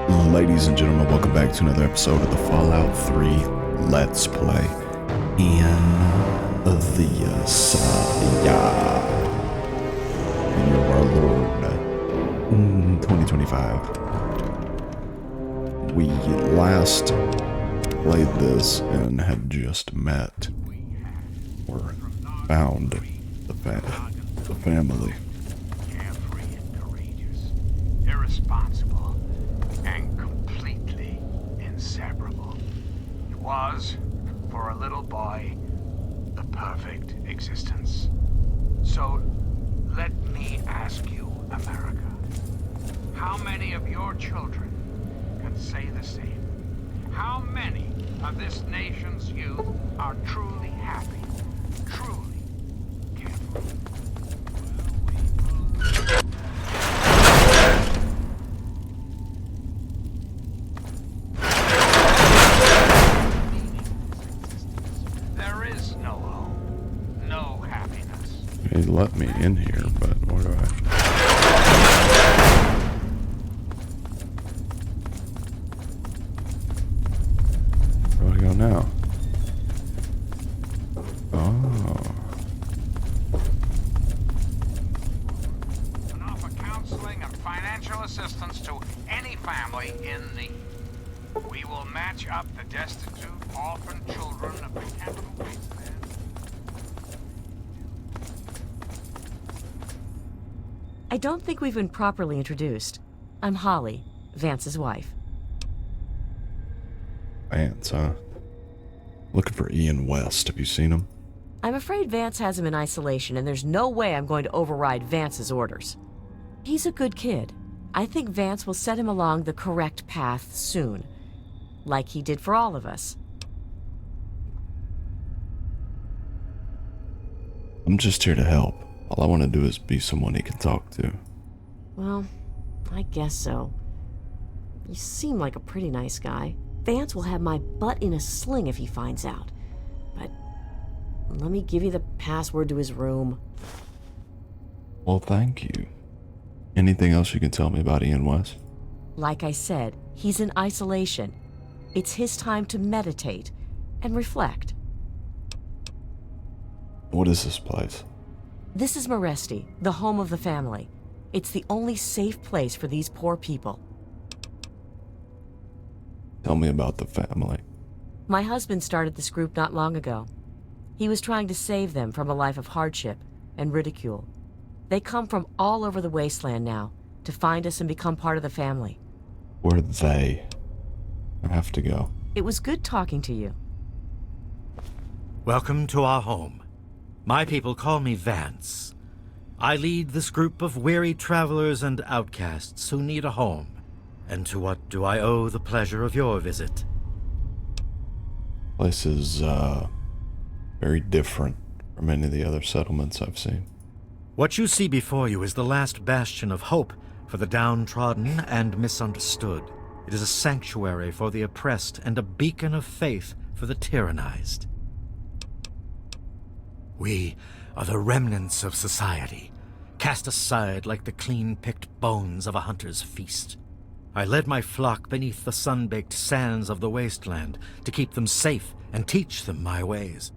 Ladies and gentlemen, welcome back to another episode of the Fallout 3 Let's Play in the Saya. In your warlord 2025. We last played this and had just met or found the family. Carefree and courageous, irresponsible, and completely inseparable. It was, for a little boy, the perfect existence. So, let me ask you, America, how many of your children can say the same? How many of this nation's youth are truly happy, truly carefree? There is no home, no happiness. They let me in here, but what do I... Where do I go now? Oh. And offer counseling and financial assistance to any family in need. We will match up the destitute, orphan children of the capital wasteland. I don't think we've been properly introduced. I'm Holly, Vance's wife. Vance, huh? Looking for Ian West. Have you seen him? I'm afraid Vance has him in isolation, and there's no way I'm going to override Vance's orders. He's a good kid. I think Vance will set him along the correct path soon, like he did for all of us. I'm just here to help. All I want to do is be someone he can talk to. Well, I guess so. You seem like a pretty nice guy. Vance will have my butt in a sling if he finds out. But let me give you the password to his room. Well, thank you. Anything else you can tell me about Ian West? Like I said, he's in isolation. It's his time to meditate and reflect. What is this place? This is Moresti, the home of the family. It's the only safe place for these poor people. Tell me about the family. My husband started this group not long ago. He was trying to save them from a life of hardship and ridicule. They come from all over the wasteland now to find us and become part of the family. Where are they? I have to go. It was good talking to you. Welcome to our home. My people call me Vance. I lead this group of weary travelers and outcasts who need a home. And to what do I owe the pleasure of your visit? Place is, very different from any of the other settlements I've seen. What you see before you is the last bastion of hope for the downtrodden and misunderstood. It is a sanctuary for the oppressed and a beacon of faith for the tyrannized. We are the remnants of society, cast aside like the clean-picked bones of a hunter's feast. I led my flock beneath the sun-baked sands of the wasteland to keep them safe and teach them my ways.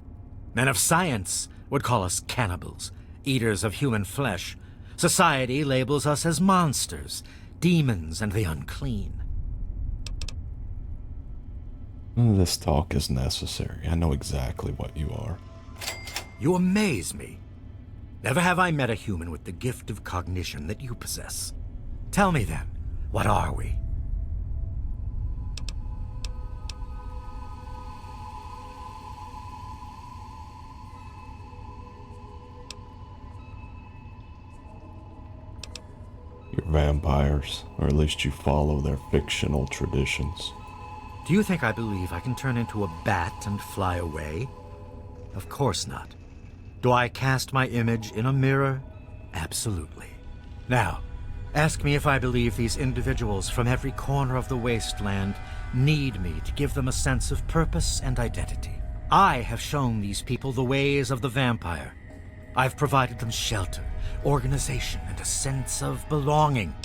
Men of science would call us cannibals, eaters of human flesh. Society labels us as monsters, demons, and the unclean. None of this talk is necessary. I know exactly what you are. You amaze me. Never have I met a human with the gift of cognition that you possess. Tell me then, what are we? You're vampires, or at least you follow their fictional traditions. Do you think I believe I can turn into a bat and fly away? Of course not. Do I cast my image in a mirror? Absolutely. Now, ask me if I believe these individuals from every corner of the wasteland need me to give them a sense of purpose and identity. I have shown these people the ways of the vampire. I've provided them shelter, organization, and a sense of belonging.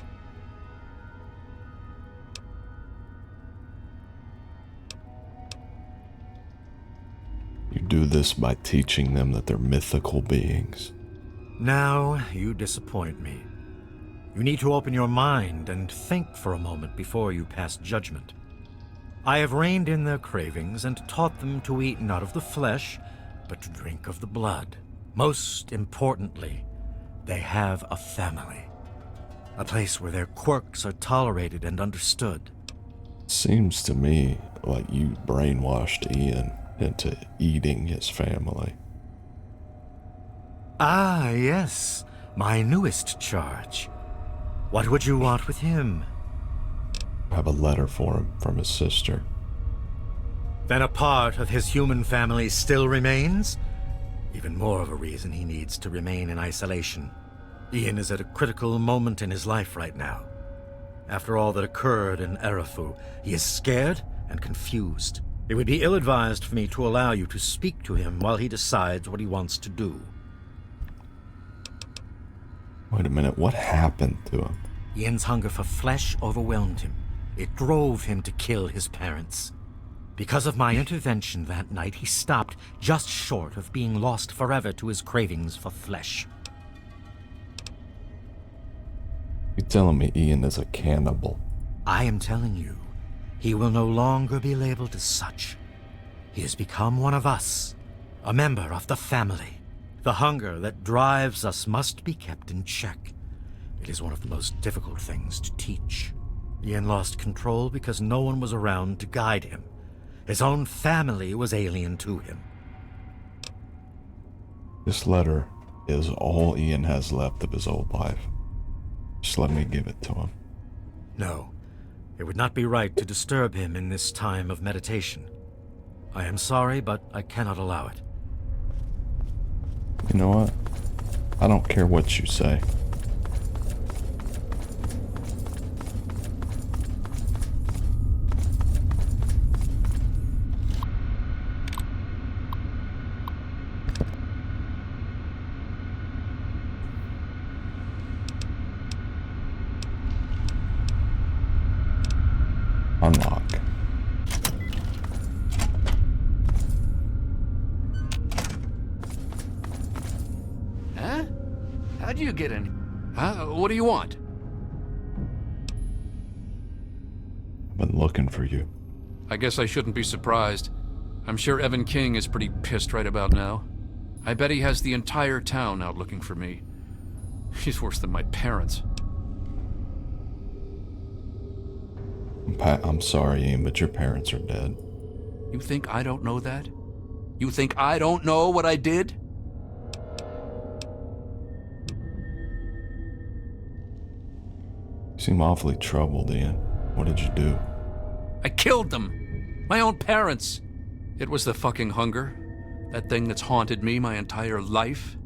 do this by teaching them that they're mythical beings. Now you disappoint me. You need to open your mind and think for a moment before you pass judgment. I have reined in their cravings and taught them to eat not of the flesh, but to drink of the blood. Most importantly, they have a family. A place where their quirks are tolerated and understood. Seems to me like you brainwashed Ian into eating his family. Ah, yes, my newest charge. What would you want with him? I have a letter for him from his sister. Then a part of his human family still remains? Even more of a reason he needs to remain in isolation. Ian is at a critical moment in his life right now. After all that occurred in Arefu, he is scared and confused. It would be ill-advised for me to allow you to speak to him while he decides what he wants to do. Wait a minute, what happened to him? Ian's hunger for flesh overwhelmed him. It drove him to kill his parents. Because of my intervention that night, he stopped just short of being lost forever to his cravings for flesh. You're telling me Ian is a cannibal? I am telling you, he will no longer be labeled as such. He has become one of us, a member of the family. The hunger that drives us must be kept in check. It is one of the most difficult things to teach. Ian lost control because no one was around to guide him. His own family was alien to him. This letter is all Ian has left of his old life. Just let me give it to him. No, it would not be right to disturb him in this time of meditation. I am sorry, but I cannot allow it. You know what? I don't care what you say. Unlock. Huh? How'd you get in? Huh? What do you want? I've been looking for you. I guess I shouldn't be surprised. I'm sure Evan King is pretty pissed right about now. I bet he has the entire town out looking for me. He's worse than my parents. I'm sorry, Ian, but your parents are dead. You think I don't know that? You think I don't know what I did? You seem awfully troubled, Ian. What did you do? I killed them! My own parents! It was the fucking hunger. That thing that's haunted me my entire life.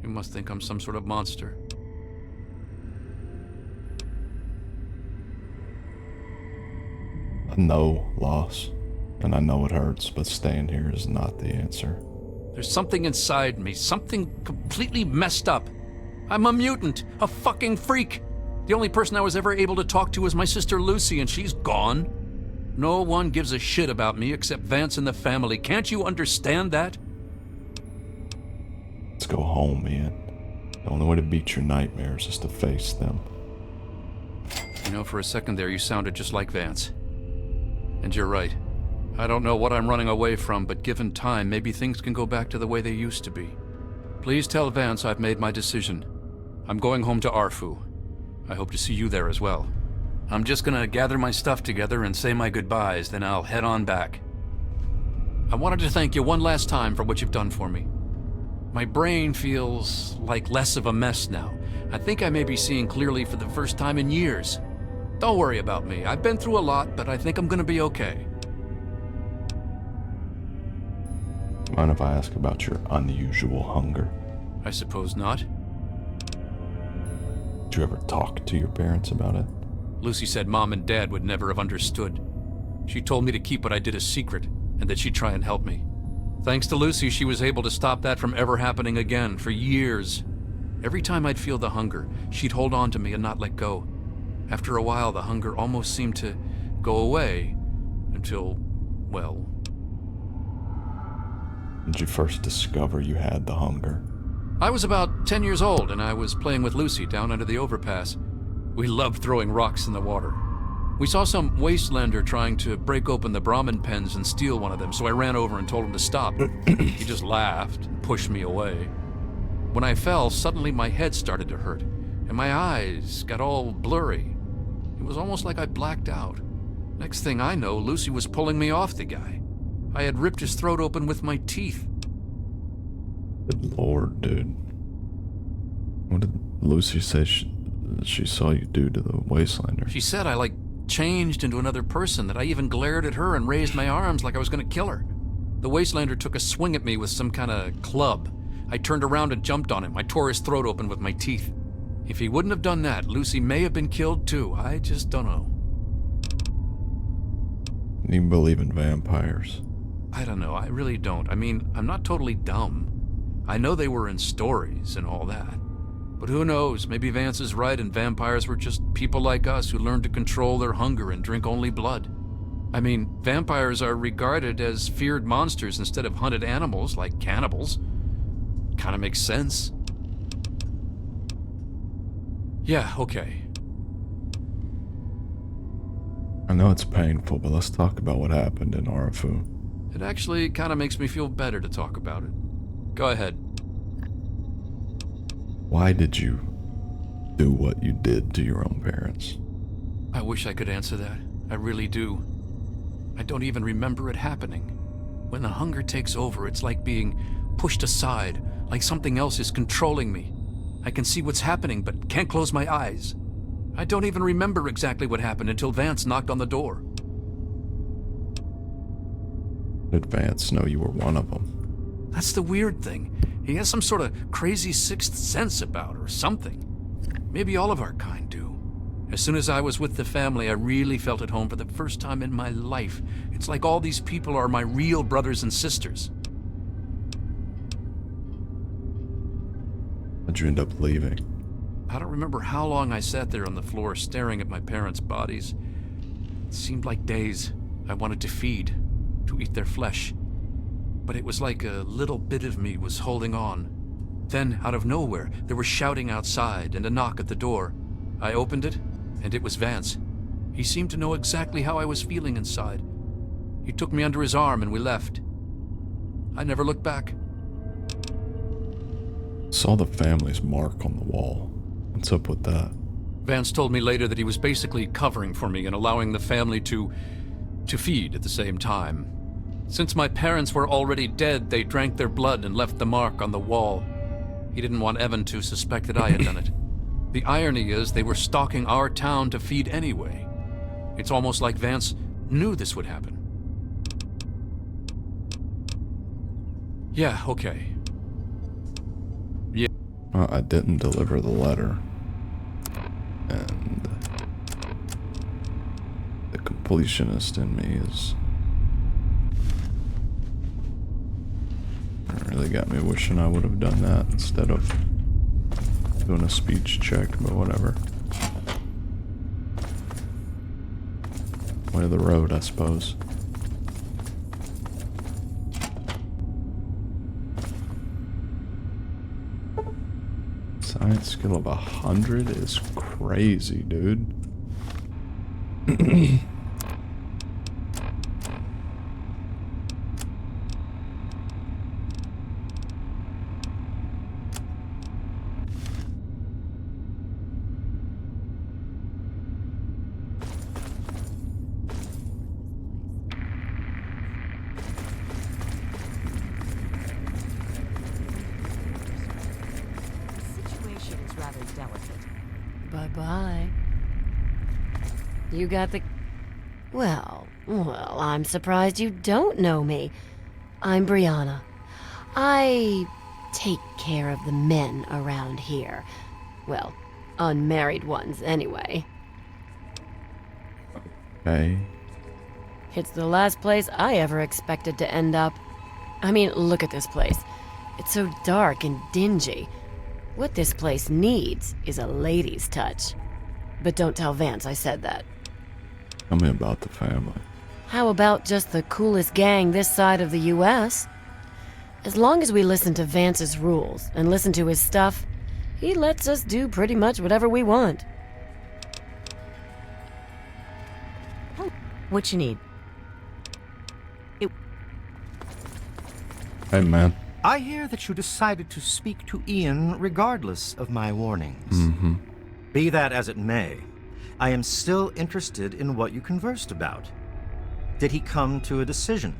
You must think I'm some sort of monster. I know loss, and I know it hurts, but staying here is not the answer. There's something inside me, something completely messed up. I'm a mutant, a fucking freak. The only person I was ever able to talk to was my sister Lucy, and she's gone. No one gives a shit about me except Vance and the family. Can't you understand that? Let's go home, Ian. The only way to beat your nightmares is to face them. You know, for a second there, you sounded just like Vance. And you're right. I don't know what I'm running away from, but given time, maybe things can go back to the way they used to be. Please tell Vance I've made my decision. I'm going home to Arefu. I hope to see you there as well. I'm just gonna gather my stuff together and say my goodbyes, then I'll head on back. I wanted to thank you one last time for what you've done for me. My brain feels like less of a mess now. I think I may be seeing clearly for the first time in years. Don't worry about me. I've been through a lot, but I think I'm gonna be okay. Mind if I ask about your unusual hunger? I suppose not. Did you ever talk to your parents about it? Lucy said Mom and Dad would never have understood. She told me to keep what I did a secret, and that she'd try and help me. Thanks to Lucy, she was able to stop that from ever happening again for years. Every time I'd feel the hunger, she'd hold on to me and not let go. After a while, the hunger almost seemed to go away, until, well... did you first discover you had the hunger? I was about 10 years old, and I was playing with Lucy down under the overpass. We loved throwing rocks in the water. We saw some wastelander trying to break open the Brahmin pens and steal one of them, so I ran over and told him to stop. He just laughed and pushed me away. When I fell, suddenly my head started to hurt, and my eyes got all blurry. It was almost like I blacked out. Next thing I know, Lucy was pulling me off the guy. I had ripped his throat open with my teeth. Good lord, dude. What did Lucy say she saw you do to the wastelander? She said I, changed into another person, that I even glared at her and raised my arms like I was going to kill her. The wastelander took a swing at me with some kind of club. I turned around and jumped on him. I tore his throat open with my teeth. If he wouldn't have done that, Lucy may have been killed too. I just don't know. Do you believe in vampires? I don't know. I really don't. I mean, I'm not totally dumb. I know they were in stories and all that. But who knows? Maybe Vance is right and vampires were just people like us who learned to control their hunger and drink only blood. I mean, vampires are regarded as feared monsters instead of hunted animals like cannibals. Kinda makes sense. Yeah, okay. I know it's painful, but let's talk about what happened in Arefu. It actually kinda makes me feel better to talk about it. Go ahead. Why did you do what you did to your own parents? I wish I could answer that. I really do. I don't even remember it happening. When the hunger takes over, it's like being pushed aside, like something else is controlling me. I can see what's happening, but can't close my eyes. I don't even remember exactly what happened until Vance knocked on the door. Did Vance know you were one of them? That's the weird thing. He has some sort of crazy sixth sense about her, or something. Maybe all of our kind do. As soon as I was with the family, I really felt at home for the first time in my life. It's like all these people are my real brothers and sisters. How'd you end up leaving? I don't remember how long I sat there on the floor staring at my parents' bodies. It seemed like days. I wanted to feed, to eat their flesh. But it was like a little bit of me was holding on. Then, out of nowhere, there was shouting outside and a knock at the door. I opened it, and it was Vance. He seemed to know exactly how I was feeling inside. He took me under his arm and we left. I never looked back. Saw the family's mark on the wall. What's up with that? Vance told me later that he was basically covering for me and allowing the family to feed at the same time. Since my parents were already dead, they drank their blood and left the mark on the wall. He didn't want Evan to suspect that I had done it. The irony is they were stalking our town to feed anyway. It's almost like Vance knew this would happen. Yeah, okay. Yeah. I didn't deliver the letter. And the completionist in me is... It really got me wishing I would have done that instead of doing a speech check, but whatever. Way of the road, I suppose. Science skill of 100 is crazy, dude. Bye-bye. You got the... Well, I'm surprised you don't know me. I'm Brianna. I take care of the men around here. Well, unmarried ones, anyway. Okay. It's the last place I ever expected to end up. I mean, look at this place. It's so dark and dingy. What this place needs is a lady's touch. But don't tell Vance I said that. Tell me about the family. How about just the coolest gang this side of the U.S.? As long as we listen to Vance's rules and listen to his stuff, he lets us do pretty much whatever we want. What you need? Hey, man. I hear that you decided to speak to Ian regardless of my warnings. Mm-hmm. Be that as it may, I am still interested in what you conversed about. Did he come to a decision?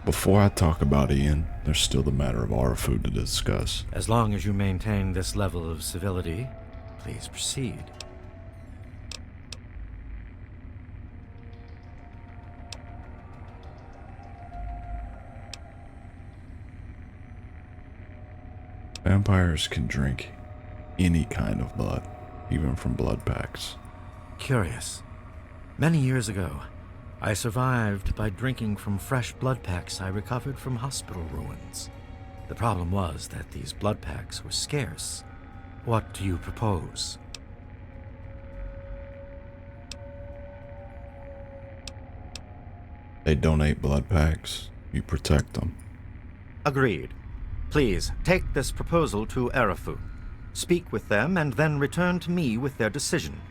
Before I talk about Ian, there's still the matter of Arefu to discuss. As long as you maintain this level of civility, please proceed. Vampires can drink any kind of blood, even from blood packs. Curious. Many years ago, I survived by drinking from fresh blood packs I recovered from hospital ruins. The problem was that these blood packs were scarce. What do you propose? They donate blood packs. You protect them. Agreed. Please, take this proposal to Arefu. Speak with them and then return to me with their decision.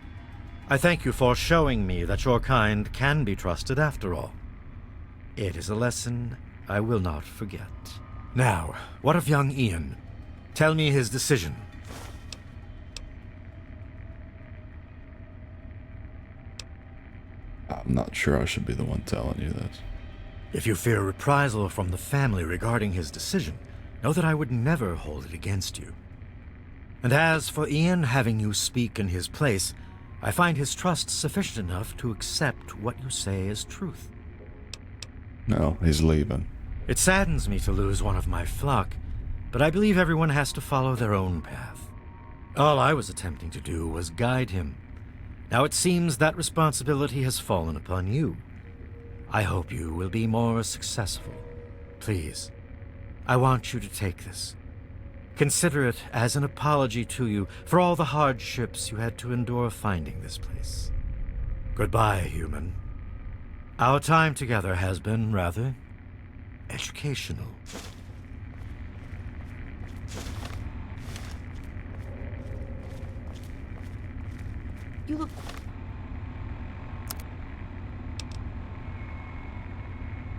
I thank you for showing me that your kind can be trusted after all. It is a lesson I will not forget. Now, what of young Ian? Tell me his decision. I'm not sure I should be the one telling you this. If you fear reprisal from the family regarding his decision, know that I would never hold it against you. And as for Ian having you speak in his place, I find his trust sufficient enough to accept what you say as truth. No, he's leaving. It saddens me to lose one of my flock, but I believe everyone has to follow their own path. All I was attempting to do was guide him. Now it seems that responsibility has fallen upon you. I hope you will be more successful. Please, I want you to take this. Consider it as an apology to you for all the hardships you had to endure finding this place. Goodbye, human. Our time together has been rather educational. You look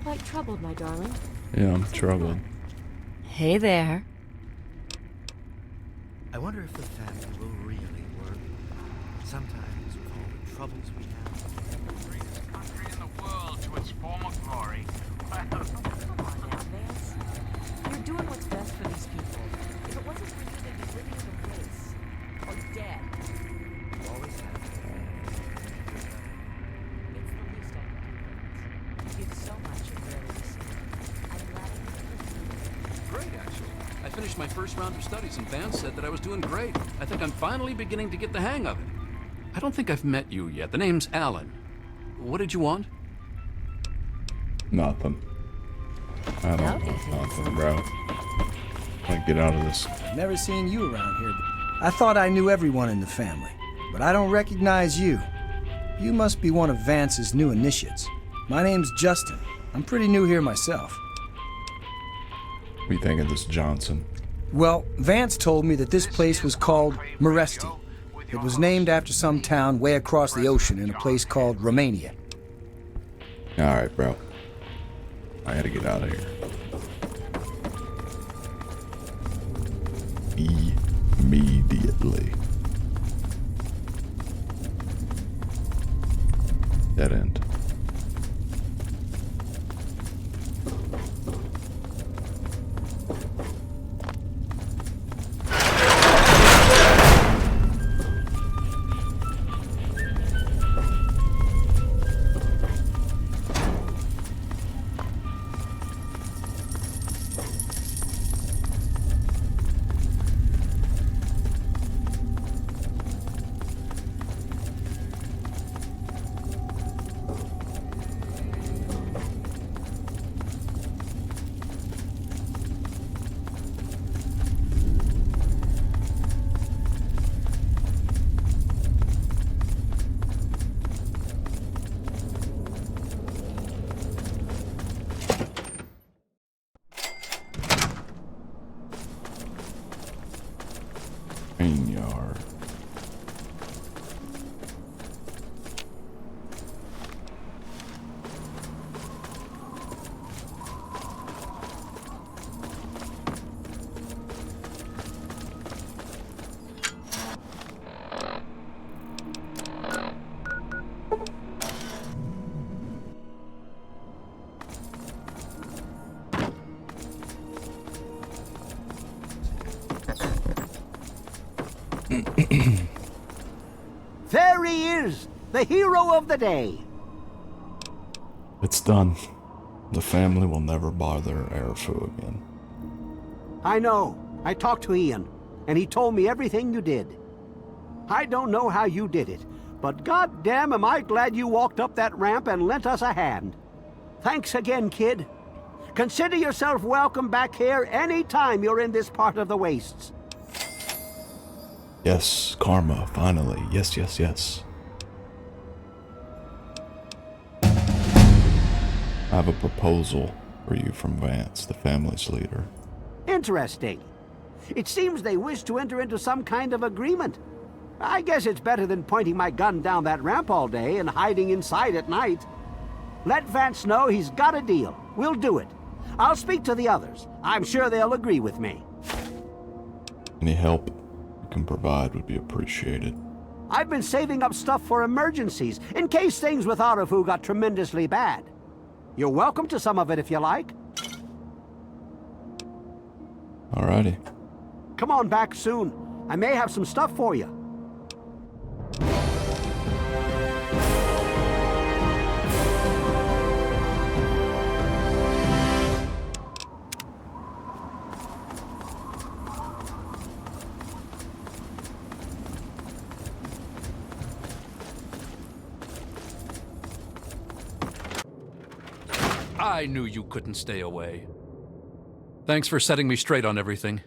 quite troubled, my darling. Yeah, I'm troubled. Hey there. I wonder if the family will really work. Sometimes with all the troubles we have. Bring this country and the world to its former glory. Come on now, Vance. You're doing what's best for these people. If it wasn't for you, they'd be living in the race. Or dead. You always have. It's the least I can do, Vance. You give so much and rarely receive. I'm glad I could. Great, actually. I finished my first round of studies, and Vance said that I was doing great. I think I'm finally beginning to get the hang of it. I don't think I've met you yet. The name's Alan. What did you want? Nothing. I don't want nothing, bro. I get out of this. Never seen you around here. I thought I knew everyone in the family, but I don't recognize you. You must be one of Vance's new initiates. My name's Justin. I'm pretty new here myself. What do you think of this Johnson? Well, Vance told me that this place was called Meresti. It was named after some town way across the ocean in a place called Romania. Alright, bro. I gotta get out of here. Immediately. Dead end. There he is, the hero of the day. It's done. The family will never bother Arefu again. I know. I talked to Ian, and he told me everything you did. I don't know how you did it, but goddamn am I glad you walked up that ramp and lent us a hand. Thanks again, kid. Consider yourself welcome back here any time you're in this part of the wastes. Yes, karma, finally. Yes, yes, yes. I have a proposal for you from Vance, the family's leader. Interesting. It seems they wish to enter into some kind of agreement. I guess it's better than pointing my gun down that ramp all day and hiding inside at night. Let Vance know he's got a deal. We'll do it. I'll speak to the others. I'm sure they'll agree with me. Any help you can provide would be appreciated. I've been saving up stuff for emergencies, in case things with Arefu got tremendously bad. You're welcome to some of it if you like. Alrighty. Come on back soon. I may have some stuff for you. I knew you couldn't stay away. Thanks for setting me straight on everything.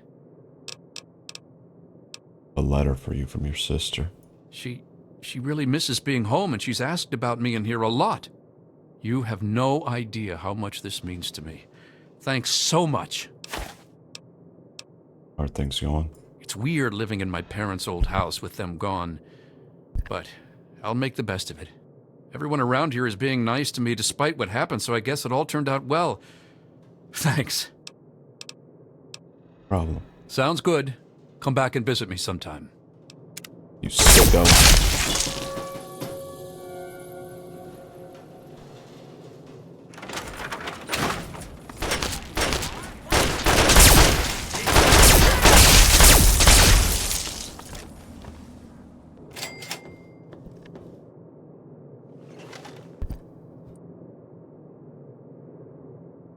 A letter for you from your sister. She really misses being home, and she's asked about me in here a lot. You have no idea how much this means to me. Thanks so much. How are things going? It's weird living in my parents' old house with them gone, but I'll make the best of it. Everyone around here is being nice to me despite what happened, so I guess it all turned out well. Thanks. Problem. Sounds good. Come back and visit me sometime. You sicko.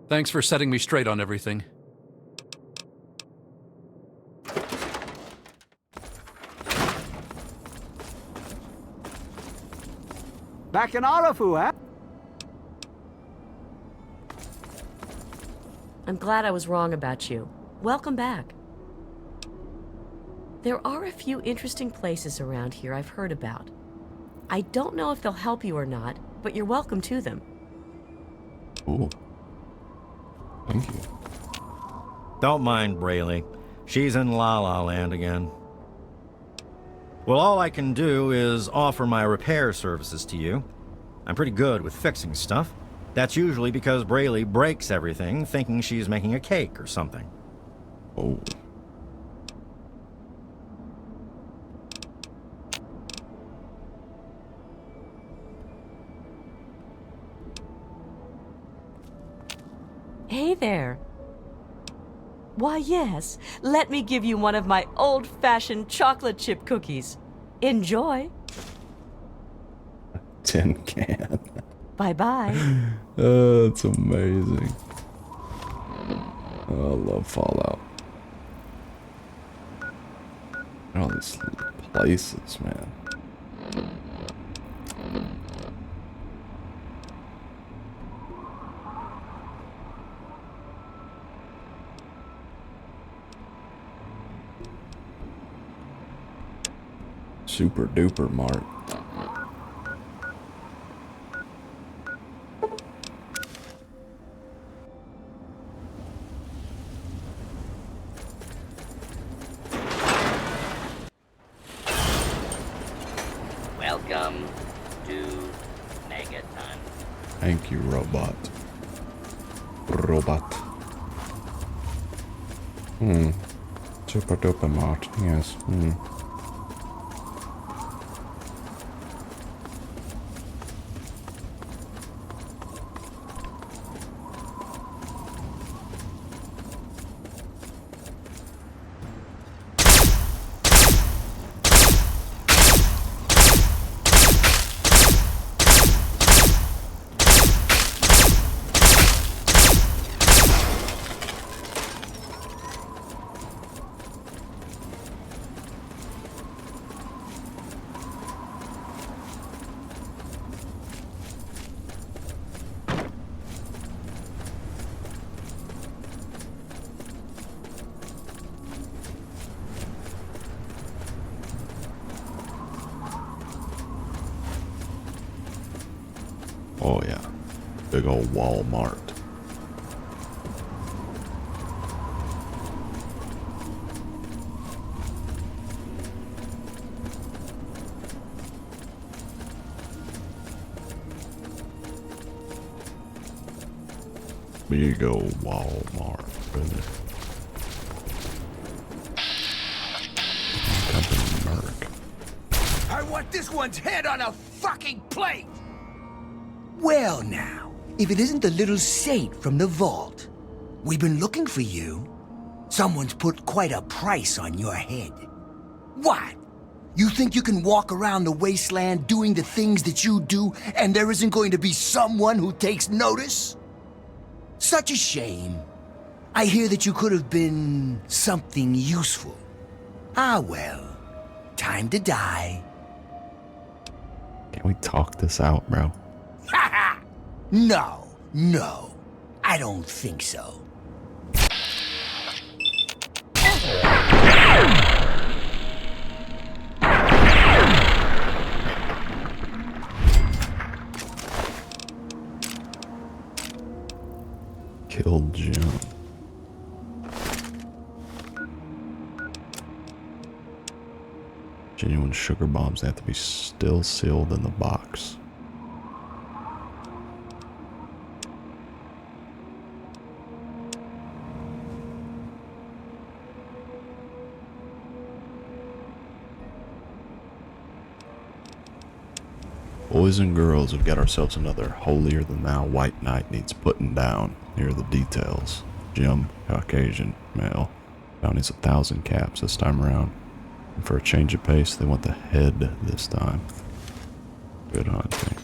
Thanks for setting me straight on everything. Back in Arefu, huh? I'm glad I was wrong about you. Welcome back. There are a few interesting places around here I've heard about. I don't know if they'll help you or not, but you're welcome to them. Ooh. Thank you. Don't mind Braley. She's in La La Land again. Well, all I can do is offer my repair services to you. I'm pretty good with fixing stuff. That's usually because Braley breaks everything, thinking she's making a cake or something. Oh. Hey there. Why, yes. Let me give you one of my old-fashioned chocolate chip cookies. Enjoy. Tin can. Bye-bye. That's amazing. Oh, I love Fallout. All these places, man. Super Duper Mart. Welcome to Megaton. Thank you, robot. Robot. Super Duper Mart, yes. Oh yeah. Big old Walmart. Big old Walmart, brother. Company Merc. I want this one's head on a fucking plate! Well now, if it isn't the little saint from the vault. We've been looking for you. Someone's put quite a price on your head. What? You think you can walk around the wasteland doing the things that you do and there isn't going to be someone who takes notice? Such a shame. I hear that you could have been something useful. Ah well, time to die. Can we talk this out, bro? Ha ha! No, I don't think so. Killed Jim. Genuine sugar bombs, they have to be still sealed in the box. Boys and girls, we've got ourselves another holier-than-thou white knight needs putting down. Here are the details. Jim, Caucasian, male. Bounty's 1,000 caps this time around. And for a change of pace, they want the head this time. Good hunting.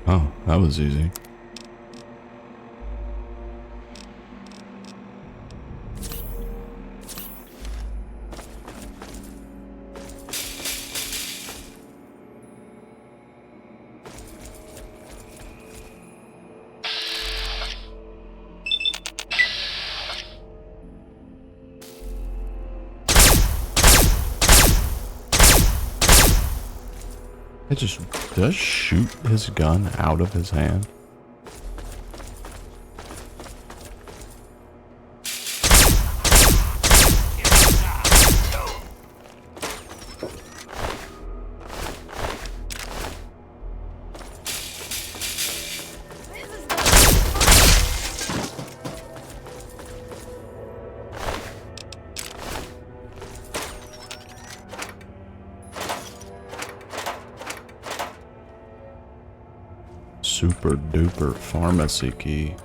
Oh, that was easy. It just does shoot his gun out of his hand. Super duper pharmacy key.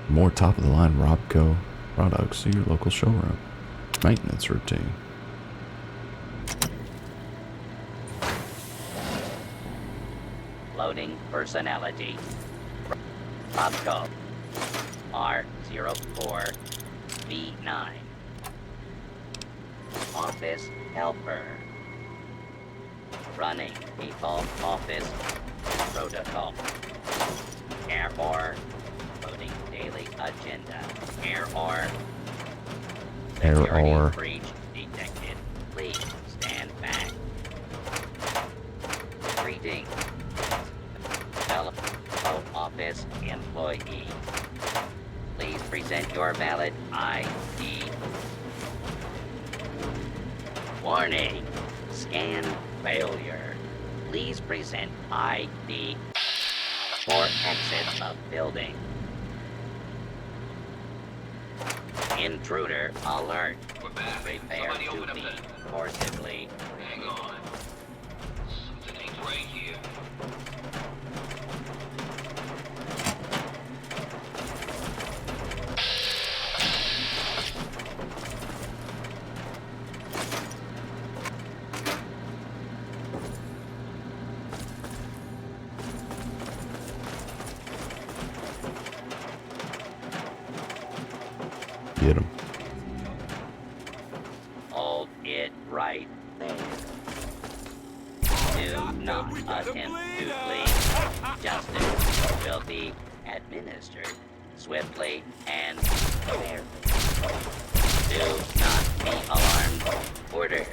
More top-of-the-line Robco products, see your local showroom. Maintenance routine. Loading personality. Robco. R04V9. Office helper. Running default office protocol. Error. Loading daily agenda. Error. Security breach detected. Please stand back. Greetings. Telephone office employee. Please present your valid ID. Warning. Scan failure. Please present ID for exit of building. Intruder alert. Prepare to be forcibly. Hang on. Something ain't right here. Get him. Hold it right there. Do not attempt to flee. Justice will be administered swiftly and fairly. Do not be alarmed. Order.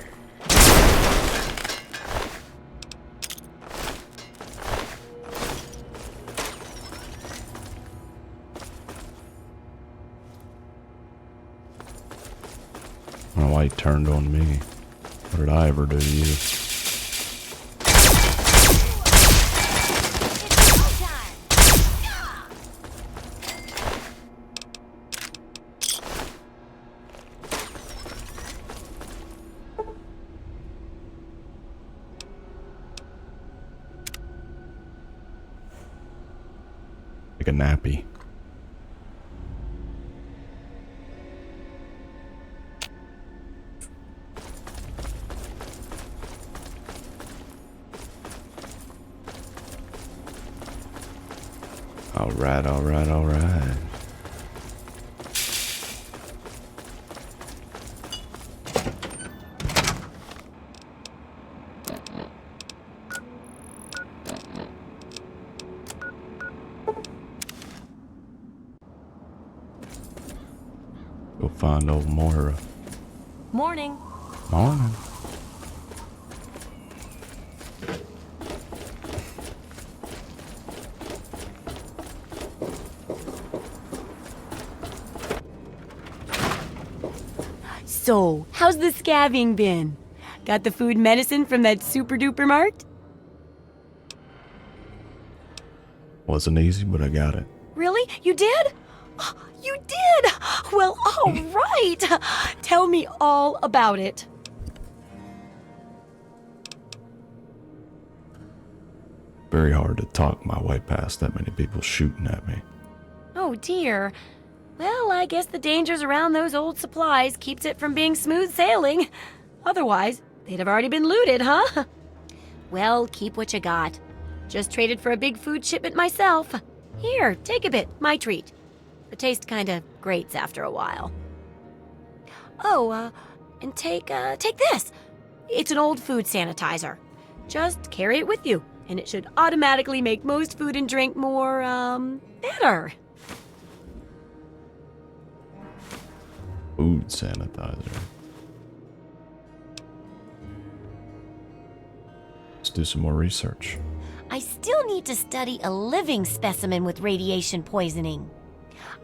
I don't know why he turned on me. What did I ever do to you? Like a nappy. Alright, alright, alright. Go find old Moira. Morning. Morning. So, how's the scabbing been? Got the food medicine from that super duper Mart? Wasn't easy, but I got it. Really? You did? You did! Well, all right. Tell me all about it. Very hard to talk my way past that many people shooting at me. Oh, dear. Well, I guess the dangers around those old supplies keeps it from being smooth sailing. Otherwise, they'd have already been looted, huh? Well, keep what you got. Just traded for a big food shipment myself. Here, take a bit, my treat. The taste kinda grates after a while. Oh, and take this. It's an old food sanitizer. Just carry it with you, and it should automatically make most food and drink more, better. Food sanitizer. Let's do some more research. I still need to study a living specimen with radiation poisoning.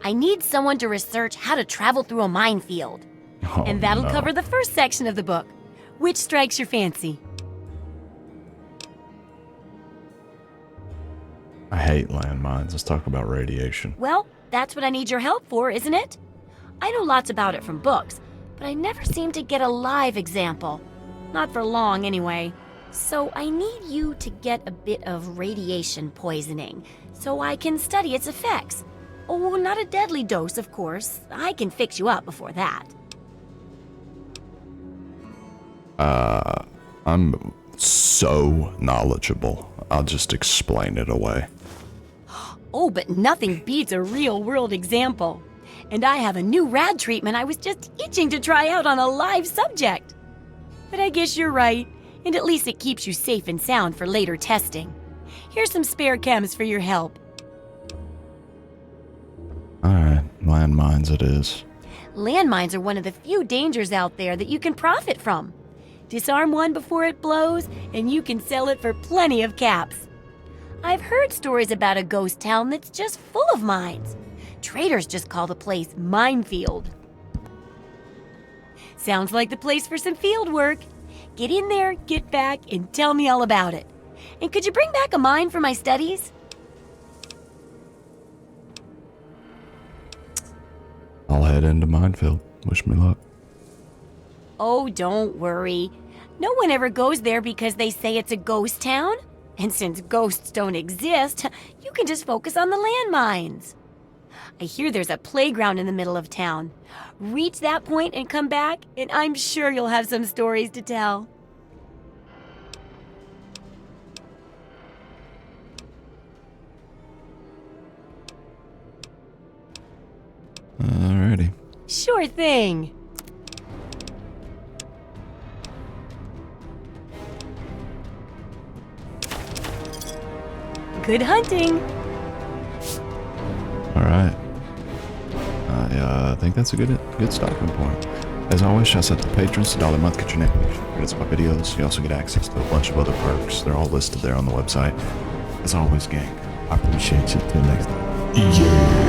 I need someone to research how to travel through a minefield. Oh, And that'll no. cover the first section of the book. Which strikes your fancy? I hate landmines. Let's talk about radiation. Well, that's what I need your help for, isn't it? I know lots about it from books, but I never seem to get a live example. Not for long, anyway. So I need you to get a bit of radiation poisoning, so I can study its effects. Oh, not a deadly dose, of course. I can fix you up before that. I'm so knowledgeable. I'll just explain it away. Oh, but nothing beats a real-world example. And I have a new rad treatment I was just itching to try out on a live subject. But I guess you're right, and at least it keeps you safe and sound for later testing. Here's some spare chems for your help. Alright, landmines it is. Landmines are one of the few dangers out there that you can profit from. Disarm one before it blows, and you can sell it for plenty of caps. I've heard stories about a ghost town that's just full of mines. Traders just call the place Minefield. Sounds like the place for some field work. Get in there, get back, and tell me all about it. And could you bring back a mine for my studies? I'll head into Minefield. Wish me luck. Oh, don't worry. No one ever goes there because they say it's a ghost town. And since ghosts don't exist, you can just focus on the landmines. I hear there's a playground in the middle of town. Reach that point and come back, and I'm sure you'll have some stories to tell. Alrighty. Sure thing. Good hunting. Alright. I think that's a good stopping point. As always, shouts out to patrons. $1 a month, get your notification. Credits my videos. You also get access to a bunch of other perks. They're all listed there on the website. As always, gang, I appreciate you. Till next time. Yeah.